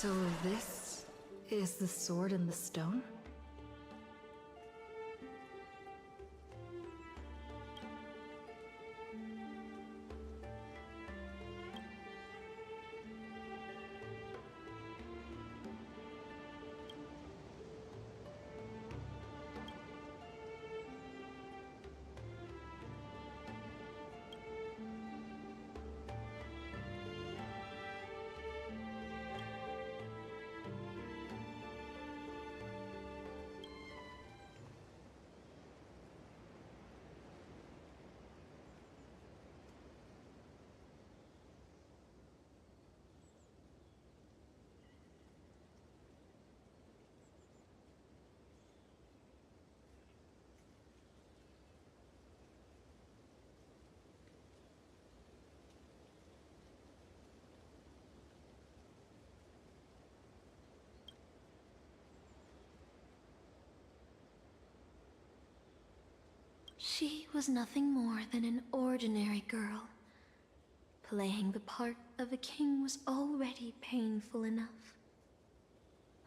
So this is the sword in the stone? She was nothing more than an ordinary girl. Playing the part of a king was already painful enough.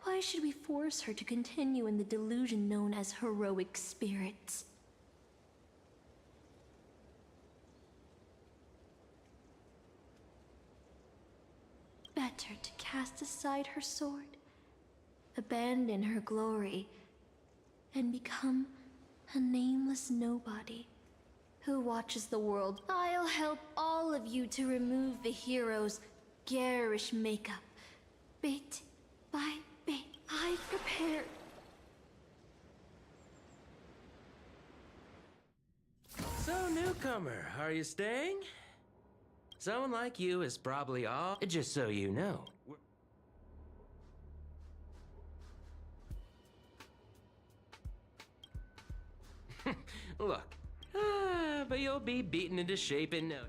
Why should we force her to continue in the delusion known as heroic spirits? Better to cast aside her sword, abandon her glory, and become a nameless nobody who watches the world. I'll help all of you to remove the hero's garish makeup, bit by bit. I've prepared. So, newcomer, are you staying? Someone like you is probably all. Just so you know. Look, but you'll be beaten into shape in no.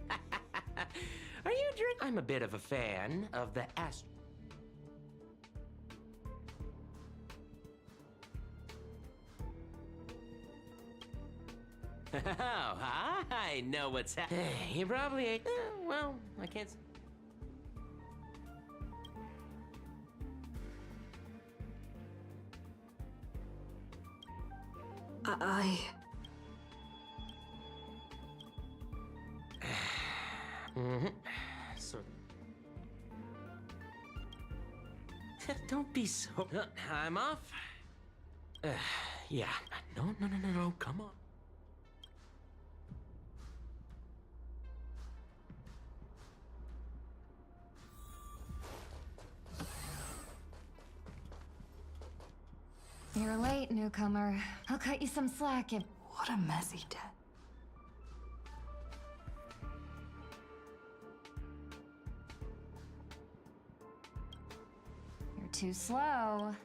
Are you drink? I'm a bit of a fan of the ast. Oh, I know what's happening. You probably ain't. Well, I can't. Sort of. Don't be so. I'm off. Yeah. No. Come on. You're late, newcomer. I'll cut you some slack if... What a mess he did. You're too slow.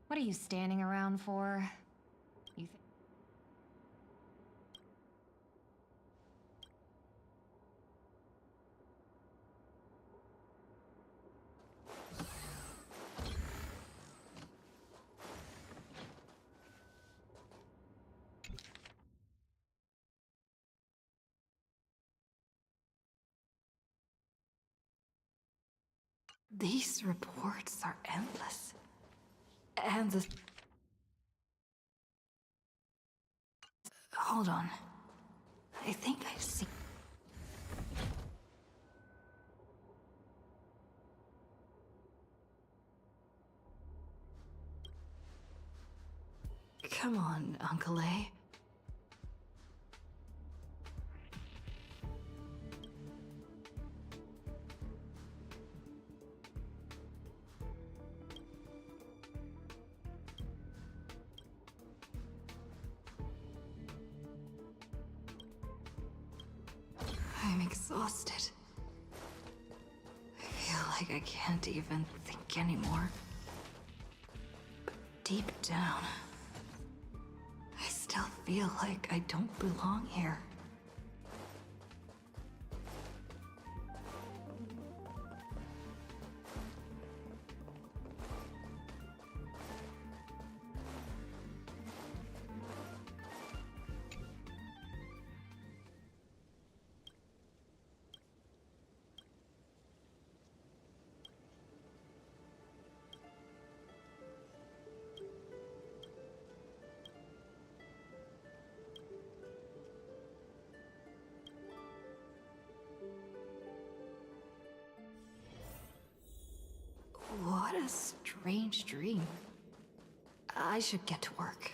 What are you standing around for? You think... These reports are endless. And the... Hold on. I think I've seen... Come on, Uncle A. I'm exhausted. I feel like I can't even think anymore. But deep down, I still feel like I don't belong here. strange dream. I should get to work.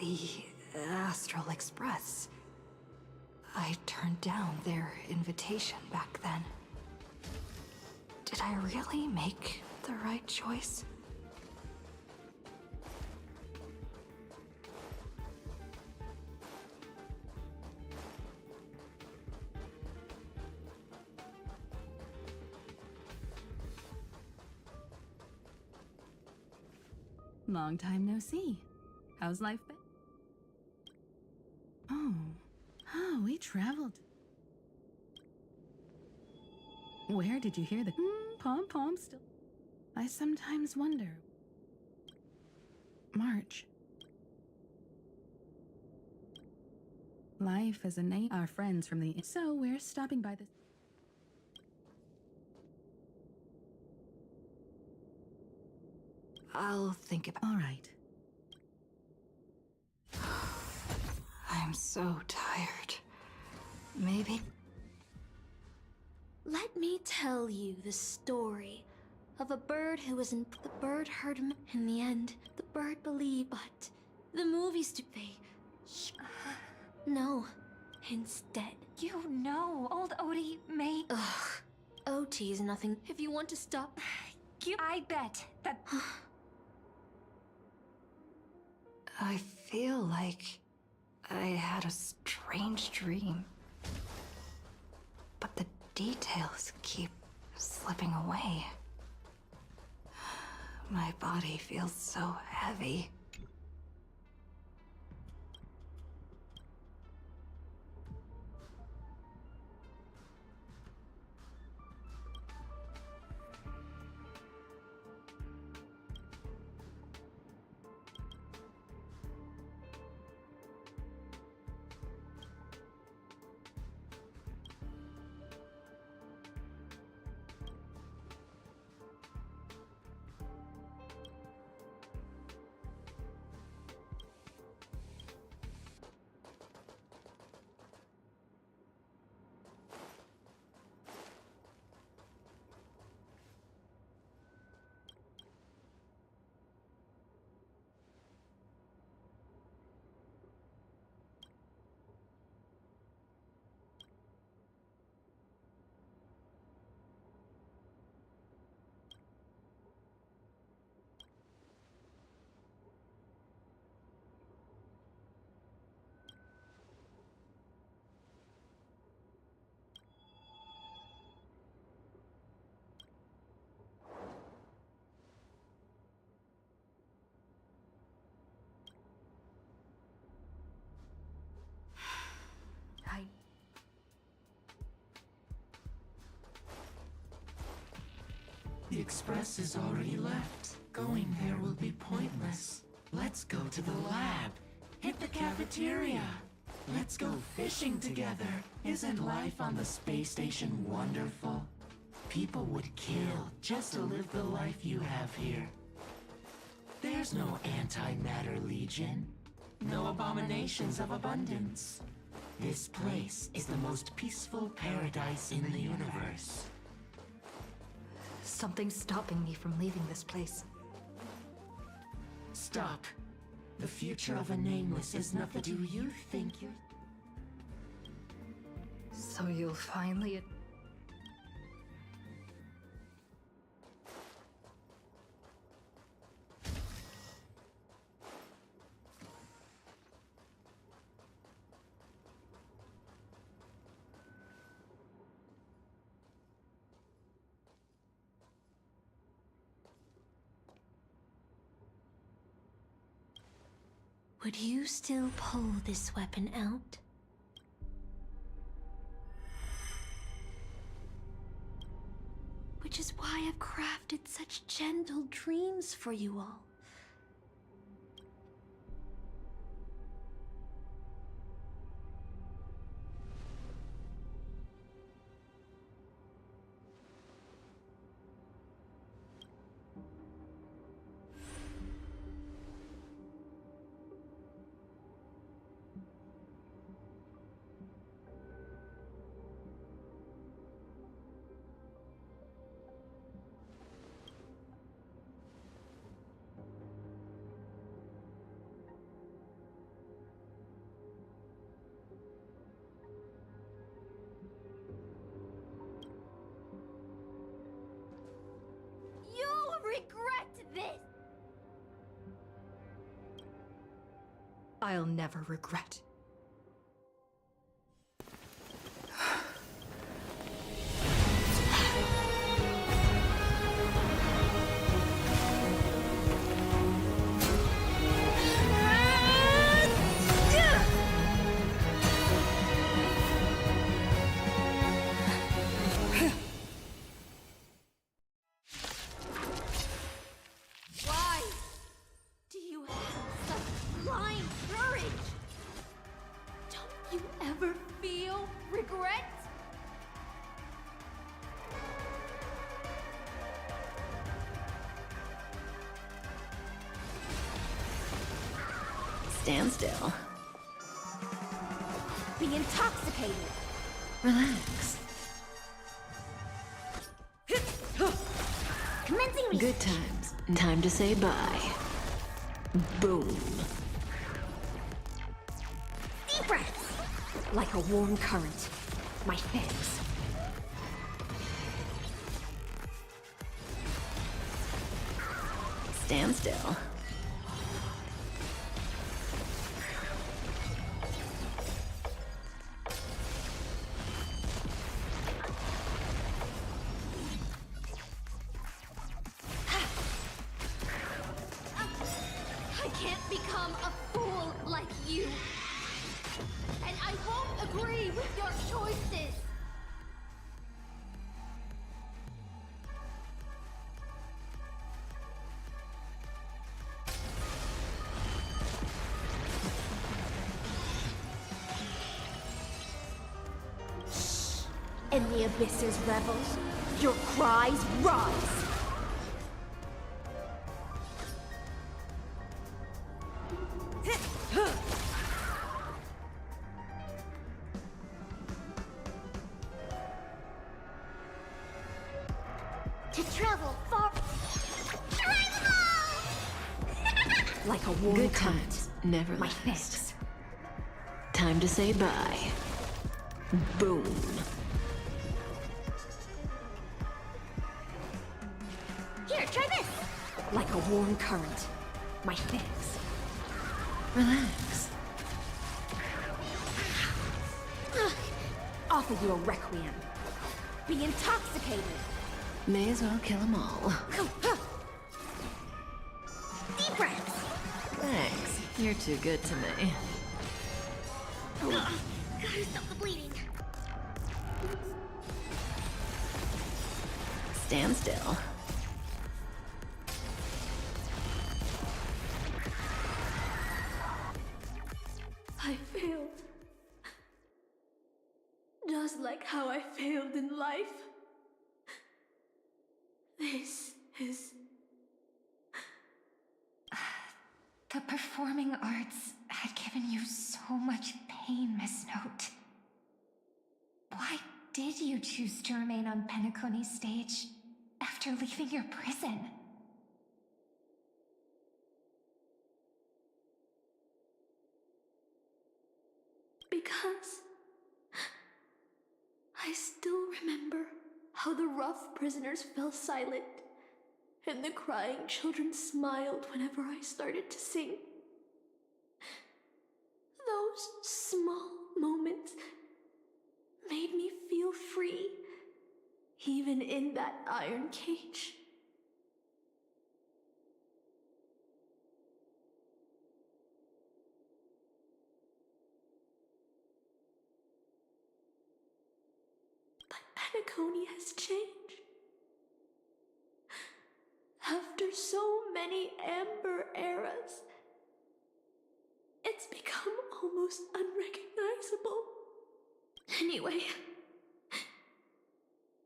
The Astral Express. I turned down their invitation back then. Did I really make the right choice? Long time no see. How's life been? Oh, we traveled. Where did you hear the pom-pom still? I sometimes wonder. March. Life as a name. Our friends from the... So we're stopping by this... I'll think about... All right. I'm so tired. Maybe... Let me tell you the story of a bird who was in... The bird heard him. In the end, the bird believed, but the movies do they... No. Instead... You know, old Odie may... Ugh. OT is nothing. If you want to stop... I bet that... I feel like I had a strange dream. But the details keep slipping away. My body feels so heavy. The express is already left. Going there will be pointless. Let's go to the lab. Hit the cafeteria. Let's go fishing together. Isn't life on the space station wonderful? People would kill just to live the life you have here. There's no antimatter legion. No abominations of abundance. This place is the most peaceful paradise in the universe. Something's stopping me from leaving this place. Stop. The future of a nameless is nothing. Do you think you... So you'll finally... would you still pull this weapon out? Which is why I've crafted such gentle dreams for you all. Regret this! I'll never regret. Why do you have such blind courage? Don't you ever feel regret? Stand still. Be intoxicated! Relax. Commencing me! Good times. Time to say bye. Boom. Deep breaths! Like a warm current. My fangs. Stand still. I can't become a fool like you. And I won't agree with your choices. In the abyss's revels, your cries rise! To travel far... Like a warm Good current. times never My last. fangs. Time to say bye. Boom. Here, try this! Like a warm current. My fangs. Relax. Offer you a requiem. Be intoxicated. May as well kill them all. Deep breaths. Thanks. You're too good to me. Gotta stop the bleeding. Stand still. I failed. Just like how I failed in life. This is... The performing arts had given you so much pain, Miss Note. Why did you choose to remain on Penacony's stage after leaving your prison? Because I still remember how the rough prisoners fell silent and the crying children smiled whenever I started to sing. Those small moments made me feel free, even in that iron cage. Penacony has changed. After so many Amber eras, it's become almost unrecognizable. Anyway,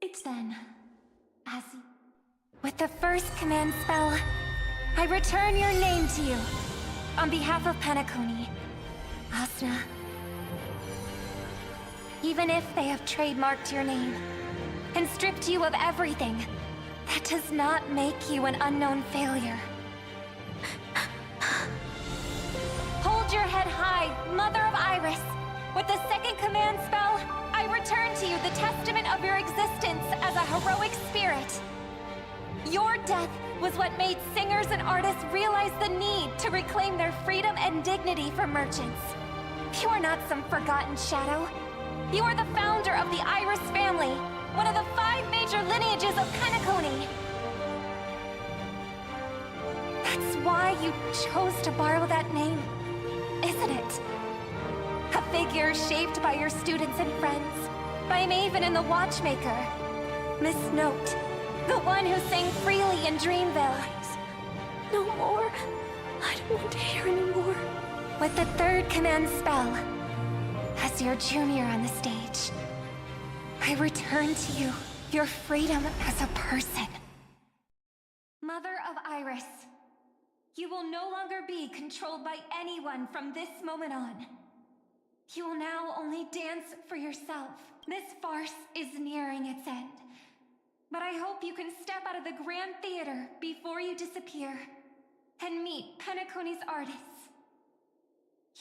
It's then, as with the first command spell, I return your name to you. On behalf of Penacony, Asna. Even if they have trademarked your name and stripped you of everything, that does not make you an unknown failure. Hold your head high, Mother of Iris. With the second command spell, I return to you the testament of your existence as a heroic spirit. Your death was what made singers and artists realize the need to reclaim their freedom and dignity for merchants. You are not some forgotten shadow. You are the founder of the Iris family, one of the 5 major lineages of Penacony. That's why you chose to borrow that name, isn't it? A figure shaped by your students and friends, by Maven and the Watchmaker, Miss Note, the one who sang freely in Dreamville. no more. I don't want to hear anymore. With the third command spell, as your junior on the stage, I return to you your freedom as a person. Mother of Iris, you will no longer be controlled by anyone from this moment on. You will now only dance for yourself. This farce is nearing its end. But I hope you can step out of the Grand Theater before you disappear and meet Penacony's artists.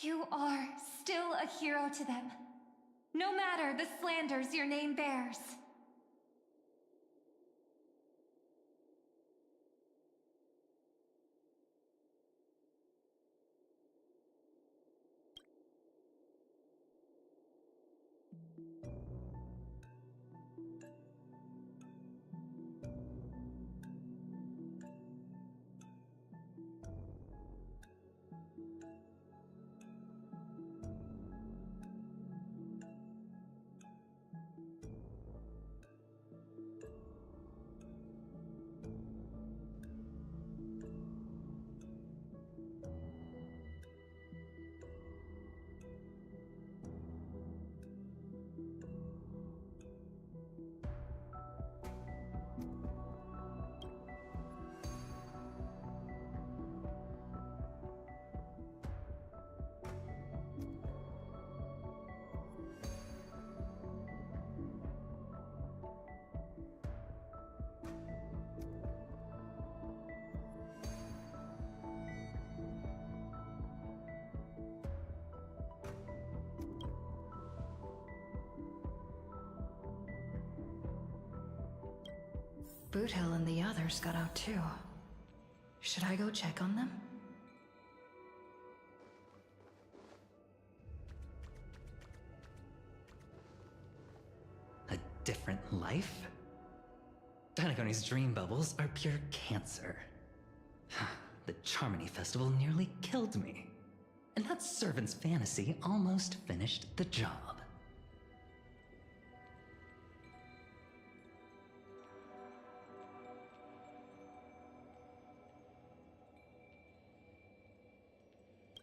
You are still a hero to them, no matter the slanders your name bears. Boothill and the others got out too. Should I go check on them? A different life? Penacony's dream bubbles are pure cancer. The Charmony Festival nearly killed me. And that servant's fantasy almost finished the job.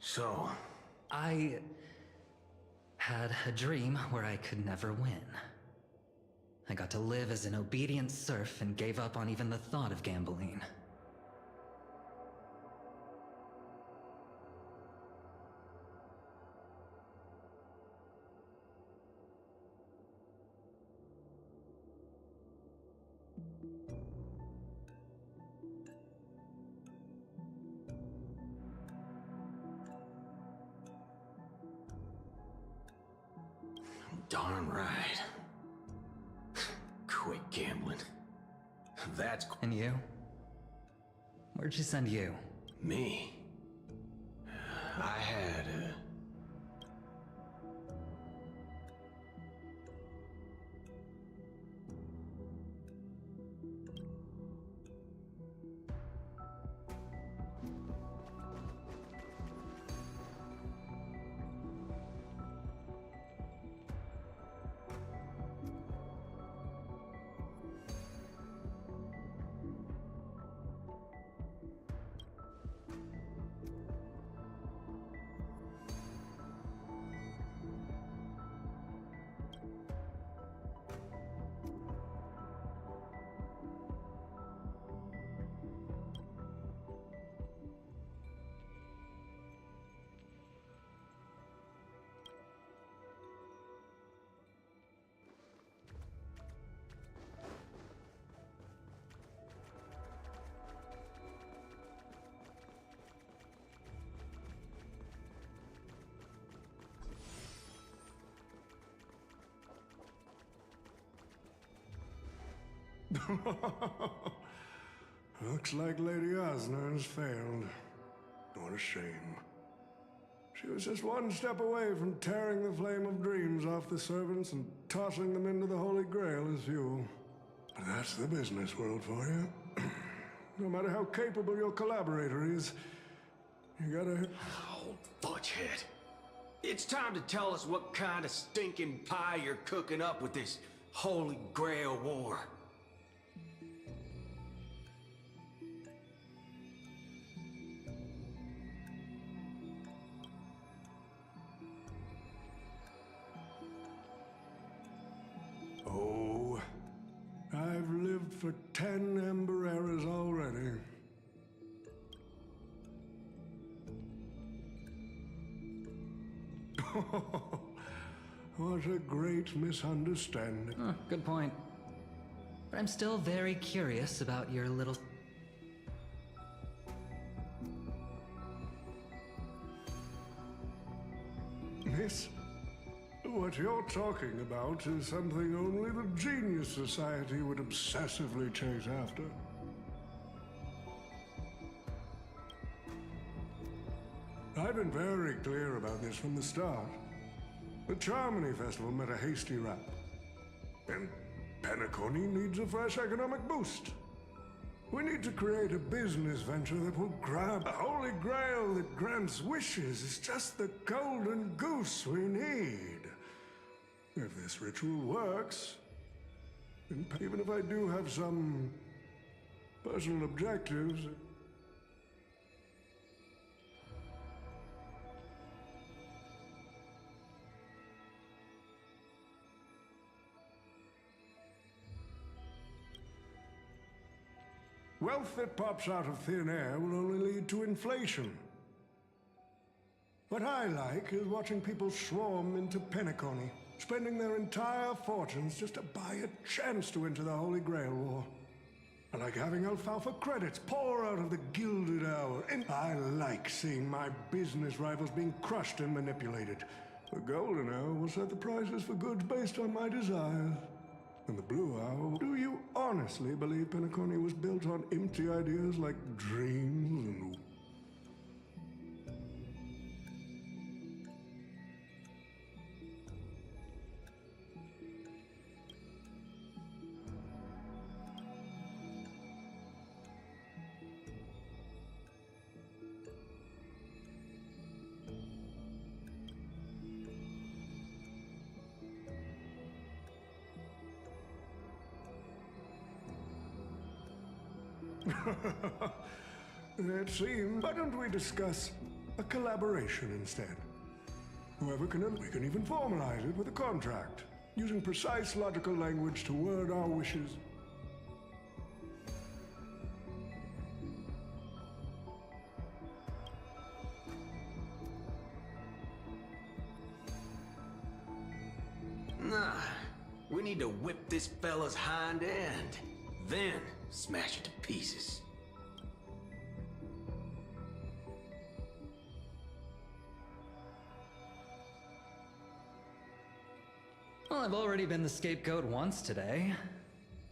So, I had a dream where I could never win. I got to live as an obedient serf and gave up on even the thought of gambling. darn right. Quit gambling. That's And you? Where'd you send you? me. I had Looks like Lady Osner has failed. What a shame. She was just one step away from tearing the flame of dreams off the servants and tossing them into the Holy Grail as fuel. But that's the business world for you. No matter how capable your collaborator is, you gotta... Oh, fudgehead. It's time to tell us what kind of stinking pie you're cooking up with this Holy Grail war. Oh, I've lived for 10 Ember eras already. What a great misunderstanding. Oh, good point. But I'm still very curious about your little... Miss, what you're talking about is something only the Genius Society would obsessively chase after. I've been very clear about this from the start. The Charmony Festival met a hasty wrap. And Penacony needs a fresh economic boost. We need to create a business venture that will grab the Holy Grail that grants wishes. Is just the golden goose we need. If this ritual works, then even if I do have some personal objectives... Wealth that pops out of thin air will only lead to inflation. What I like is watching people swarm into Penacony, spending their entire fortunes just to buy a chance to enter the Holy Grail War. I like having alfalfa credits pour out of the Gilded Hour, and I like seeing my business rivals being crushed and manipulated. The Golden Hour will set the prices for goods based on my desires. And the Blue Hour, do you honestly believe Penacony was built on empty ideas like dreams and... It seems. Why don't we discuss a collaboration instead? Whoever can, we can even formalize it with a contract, using precise logical language to word our wishes. Nah, we need to whip this fella's hind end, then smash it to pieces. Well, I've already been the scapegoat once today,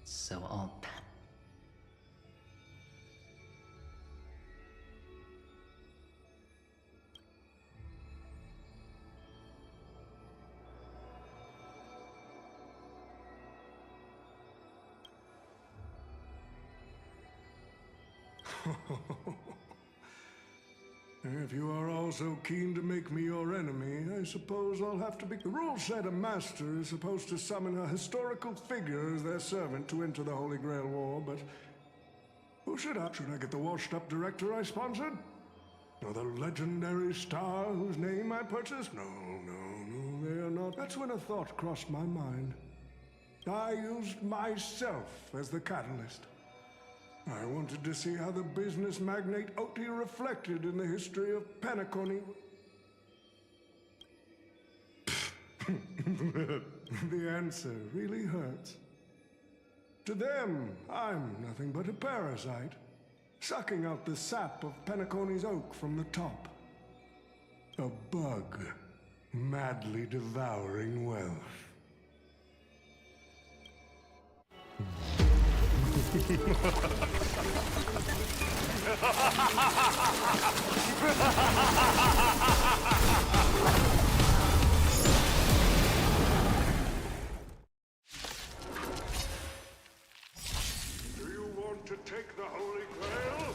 so I'll... If you are all so keen to make me your enemy, I suppose I'll have to be... The rules said a master is supposed to summon a historical figure as their servant to enter the Holy Grail War, but... Who should I? Should I get the washed-up director I sponsored? Or the legendary star whose name I purchased? No, they are not. That's when a thought crossed my mind. I used myself as the catalyst. I wanted to see how the business magnate Oti reflected in the history of Penacony. The answer really hurts. To them, I'm nothing but a parasite, sucking out the sap of Penacony's oak from the top. A bug, madly devouring wealth. Do you want to take the Holy Grail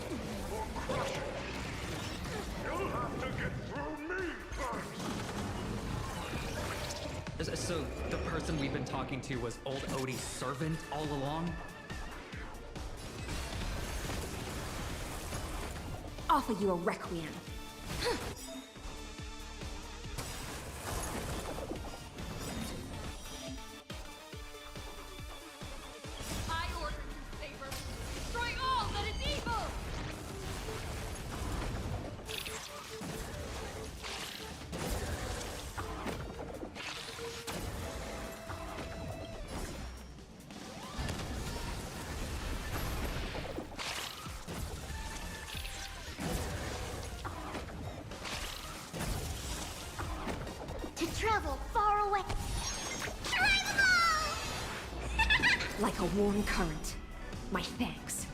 or crush it? You'll have to get through me first. So, the person we've been talking to was old Odie's servant all along? Offer you a requiem. I order you, Saber. Destroy all that is evil! To travel far away. Like a warm current. My thanks.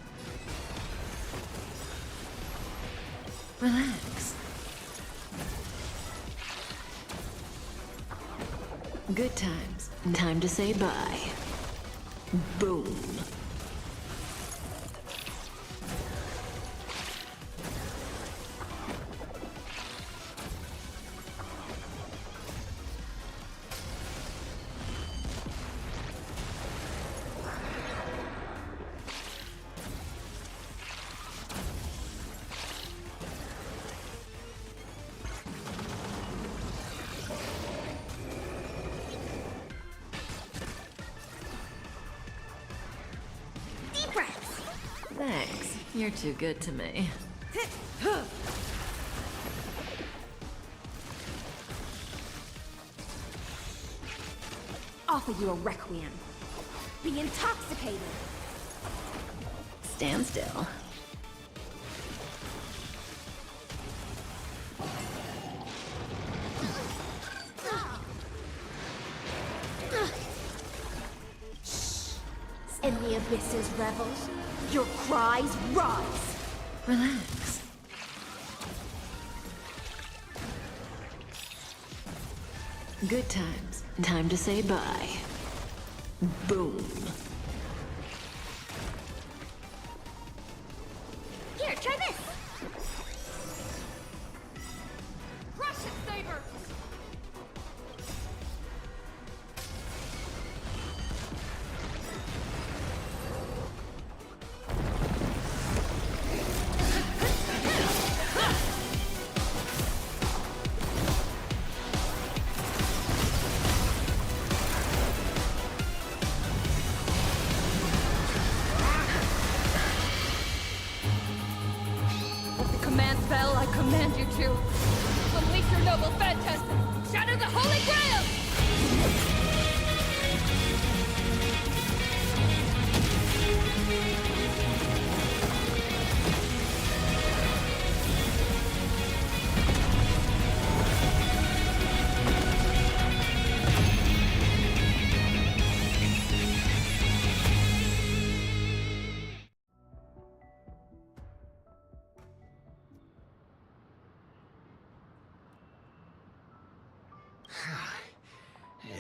Relax. Good times. Time to say bye. Boom. Thanks. You're too good to me. Offer you a requiem. Be intoxicated. Stand still. In the abyss's revels, your cries rise. Relax. Good times. Time to say bye. Boom. Here, try this. Crush it, Saber! With the command spell, I command you to unleash your noble phantasm! Shatter the Holy Grail!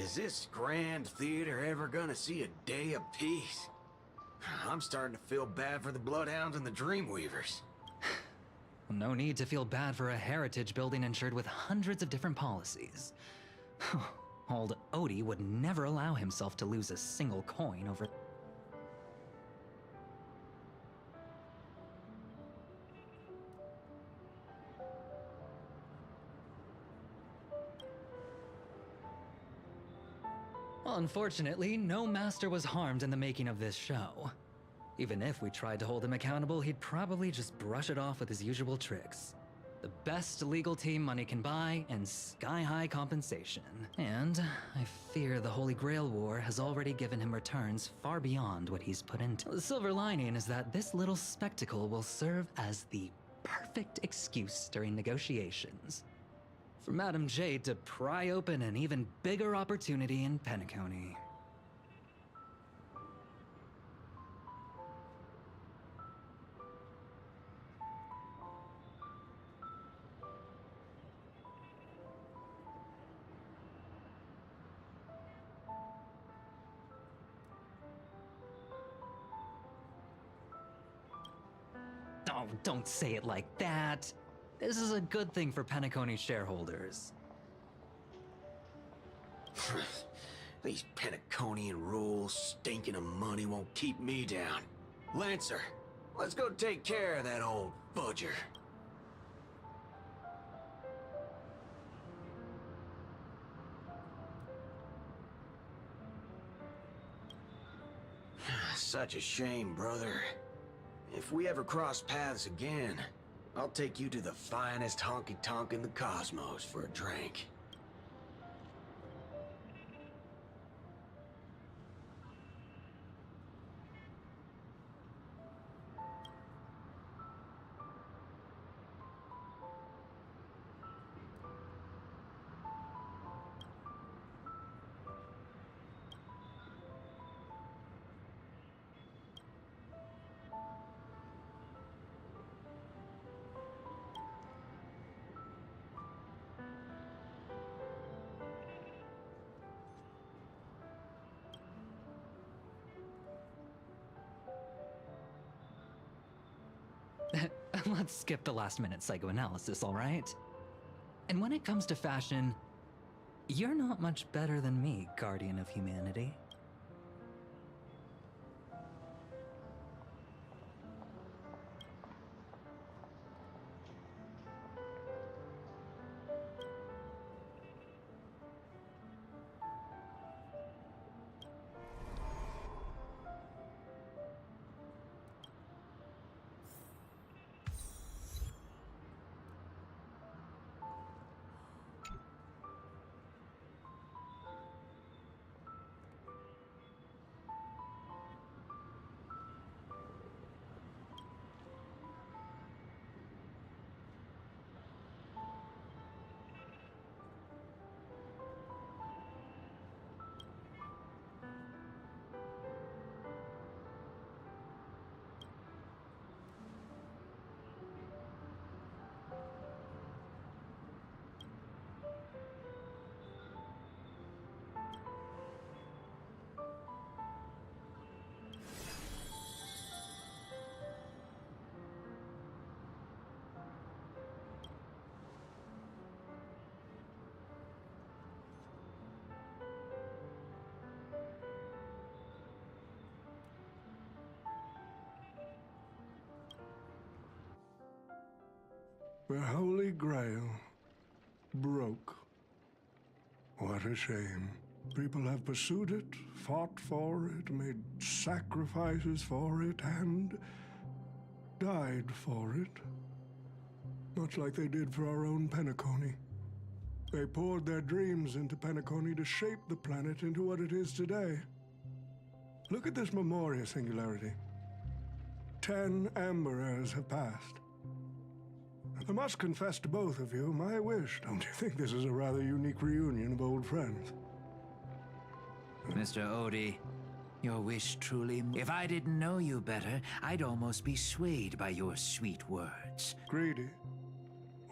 Is this grand theater ever gonna see a day of peace? I'm starting to feel bad for the Bloodhounds and the Dreamweavers. No need to feel bad for a heritage building insured with hundreds of different policies. Old Odie would never allow himself to lose a single coin over... Unfortunately, no master was harmed in the making of this show. Even if we tried to hold him accountable, he'd probably just brush it off with his usual tricks. The best legal team money can buy, and sky-high compensation. And I fear the Holy Grail War has already given him returns far beyond what he's put into. The silver lining is that this little spectacle will serve as the perfect excuse during negotiations for Madame Jade to pry open an even bigger opportunity in Penacony. don't say it like that. This is a good thing for Penacony shareholders. These Penaconian rules, stinking of money, won't keep me down. Lancer, let's go take care of that old fudger. Such a shame, brother. If we ever cross paths again, I'll take you to the finest honky-tonk in the cosmos for a drink. Let's skip the last-minute psychoanalysis, all right? And when it comes to fashion, you're not much better than me, Guardian of Humanity. The Holy Grail broke. What a shame. People have pursued it, fought for it, made sacrifices for it, and died for it. Much like they did for our own Penacony. They poured their dreams into Penacony to shape the planet into what it is today. Look at this Memoria singularity. 10 Amber Heirs have passed. I must confess to both of you, my wish. Don't you think this is a rather unique reunion of old friends? Mr. Odie, your wish truly... If I didn't know you better, I'd almost be swayed by your sweet words. Greedy.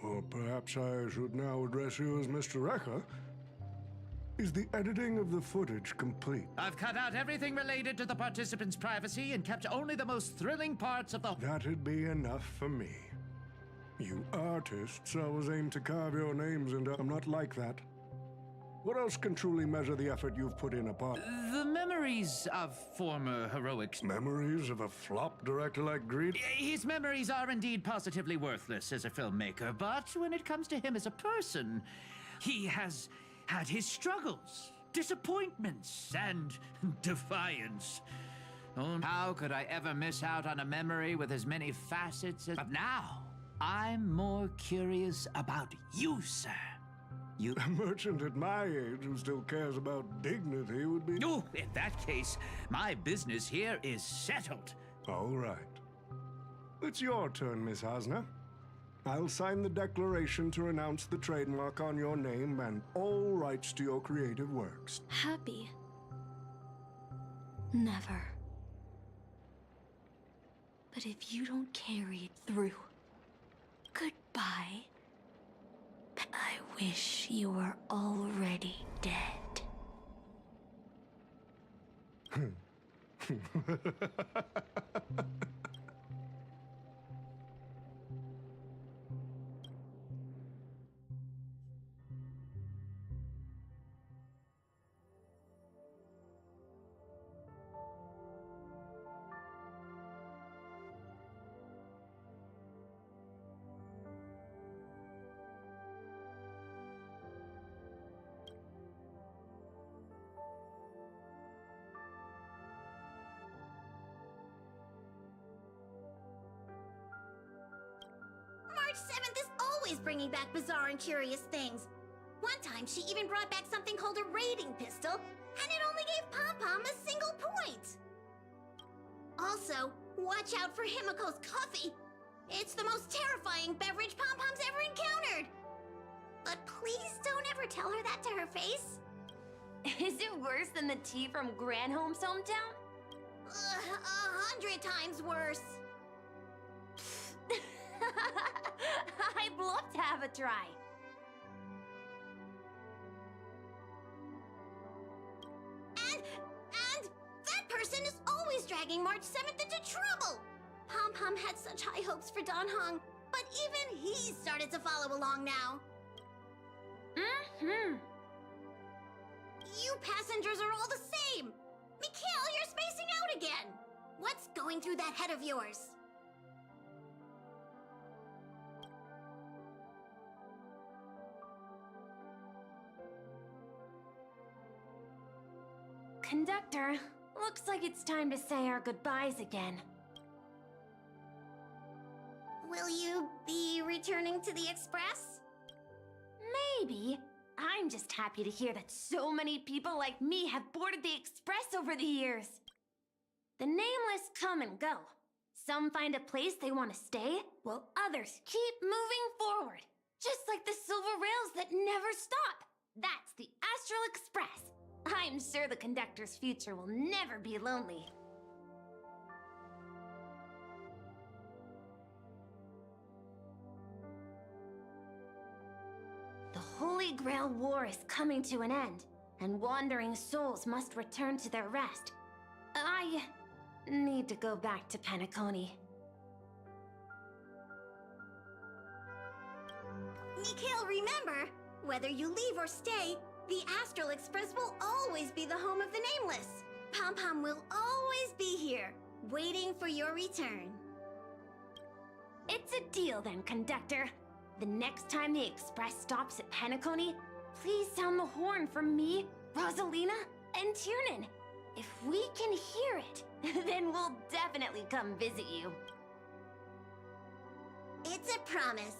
Or perhaps I should now address you as Mr. Rekka. Is the editing of the footage complete? I've cut out everything related to the participants' privacy and kept only the most thrilling parts of the... That'd be enough for me. You artists always aim to carve your names into... I'm not like that. What else can truly measure the effort you've put in upon... The memories of former heroics. Memories of a flop director like Greed? His memories are indeed positively worthless as a filmmaker, but when it comes to him as a person, he has had his struggles, disappointments, and defiance. Oh, how could I ever miss out on a memory with as many facets as... But now, I'm more curious about you, sir. You... A merchant at my age who still cares about dignity would be... Oh, in that case, my business here is settled. All right. It's your turn, Miss Hasna. I'll sign the declaration to renounce the trademark on your name and all rights to your creative works. Happy? Never. But if you don't carry it through, goodbye. I wish you were already dead. always bringing back bizarre and curious things. One time, she even brought back something called a raiding pistol, and it only gave Pom-Pom a single point. Also, watch out for Himiko's coffee. It's the most terrifying beverage Pom-Pom's ever encountered. But please don't ever tell her that to her face. Is it worse than the tea from Granholm's hometown? 100 times worse. I'd love to have a try. And that person is always dragging March 7th into trouble. Pom-Pom had such high hopes for Dan Heng, but even he started to follow along now. Mm-hmm. You passengers are all the same. Mikhail, you're spacing out again. What's going through that head of yours? Conductor, looks like it's time to say our goodbyes again. Will you be returning to the Express? Maybe. I'm just happy to hear that so many people like me have boarded the Express over the years. The nameless come and go. Some find a place they want to stay, while others keep moving forward. Just like the silver rails that never stop. That's the Astral Express. I'm sure the conductor's future will never be lonely. The Holy Grail War is coming to an end, and wandering souls must return to their rest. I need to go back to Penacony. Mikhail, remember, whether you leave or stay, the Astral Express will always be the home of the Nameless. Pom-Pom will always be here, waiting for your return. It's a deal then, conductor. The next time the Express stops at Penacony, please sound the horn for me, Rosalina, and Tiernan. If we can hear it, then we'll definitely come visit you. It's a promise.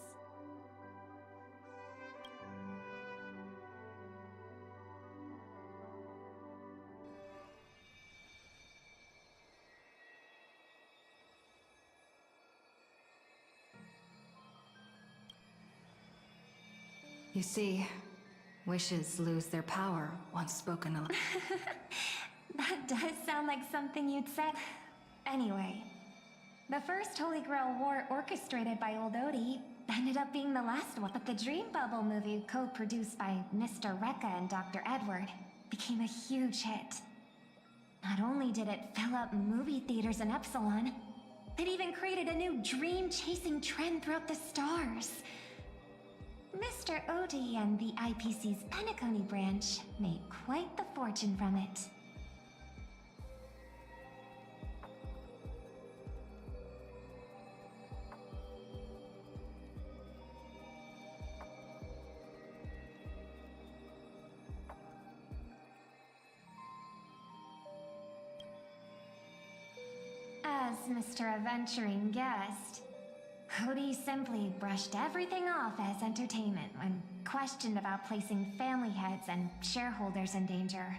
You see, wishes lose their power once spoken aloud. That does sound like something you'd said. Anyway, the first Holy Grail War orchestrated by Old Odie ended up being the last one, but the Dream Bubble movie, co-produced by Mr. Rekka and Dr. Edward, became a huge hit. Not only did it fill up movie theaters in Epsilon, it even created a new dream-chasing trend throughout the stars. Mr. Odie and the IPC's Penacony branch made quite the fortune from it. As Mr. Adventuring guessed, Odie simply brushed everything off as entertainment when questioned about placing family heads and shareholders in danger.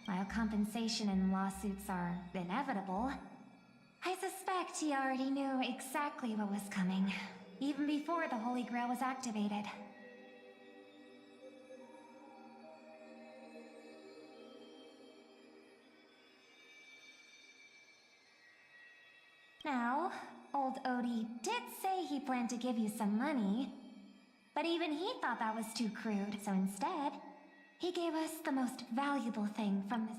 While compensation and lawsuits are inevitable, I suspect he already knew exactly what was coming, even before the Holy Grail was activated. Now, old Odie did say he planned to give you some money, but even he thought that was too crude, so instead, he gave us the most valuable thing from this.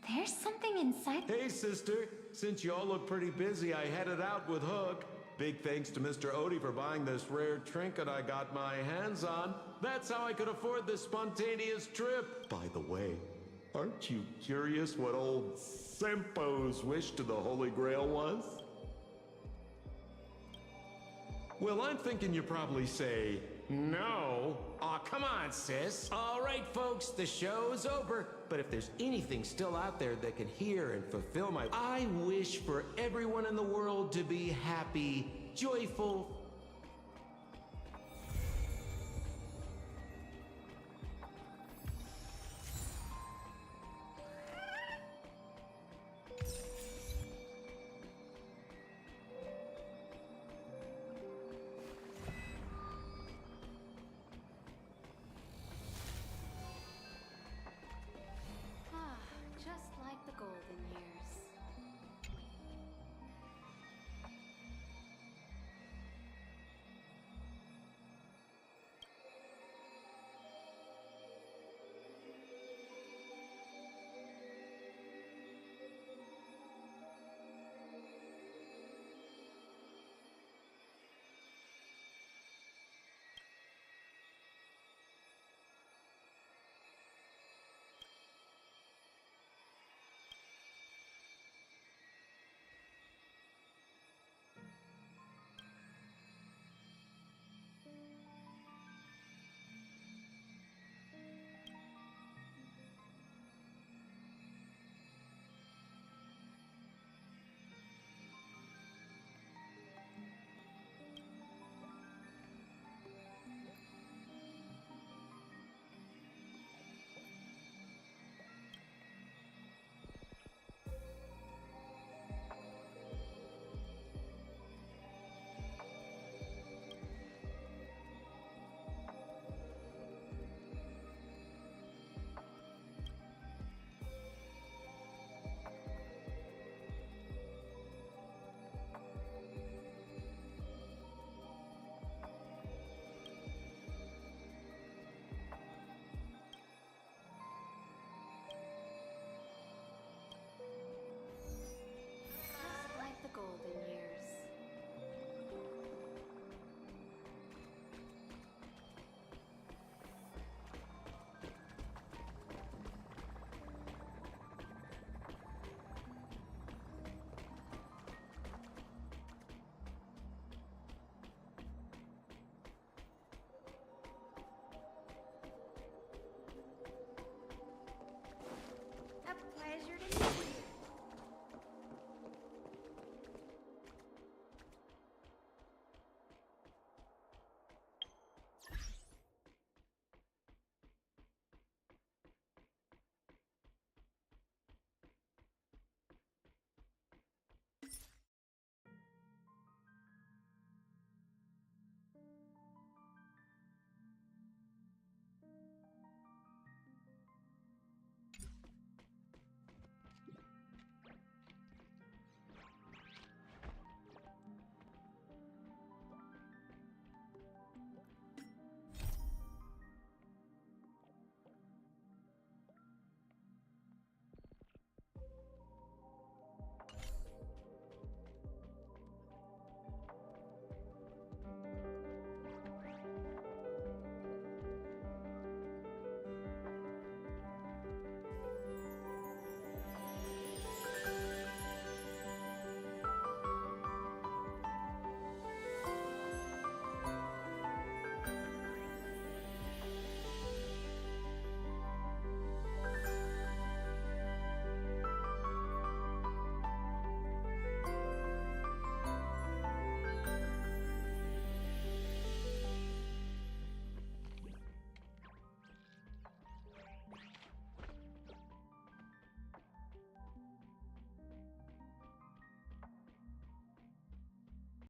There's something inside. Hey, sister. Since you all look pretty busy, I headed out with Hook. Big thanks to Mr. Odie for buying this rare trinket I got my hands on. That's how I could afford this spontaneous trip. By the way, aren't you curious what old Sempo's wish to the Holy Grail was? Well, I'm thinking you probably say, no. Aw, come on, sis. All right, folks, the show's over. But if there's anything still out there that can hear and fulfill my... I wish for everyone in the world to be happy, joyful,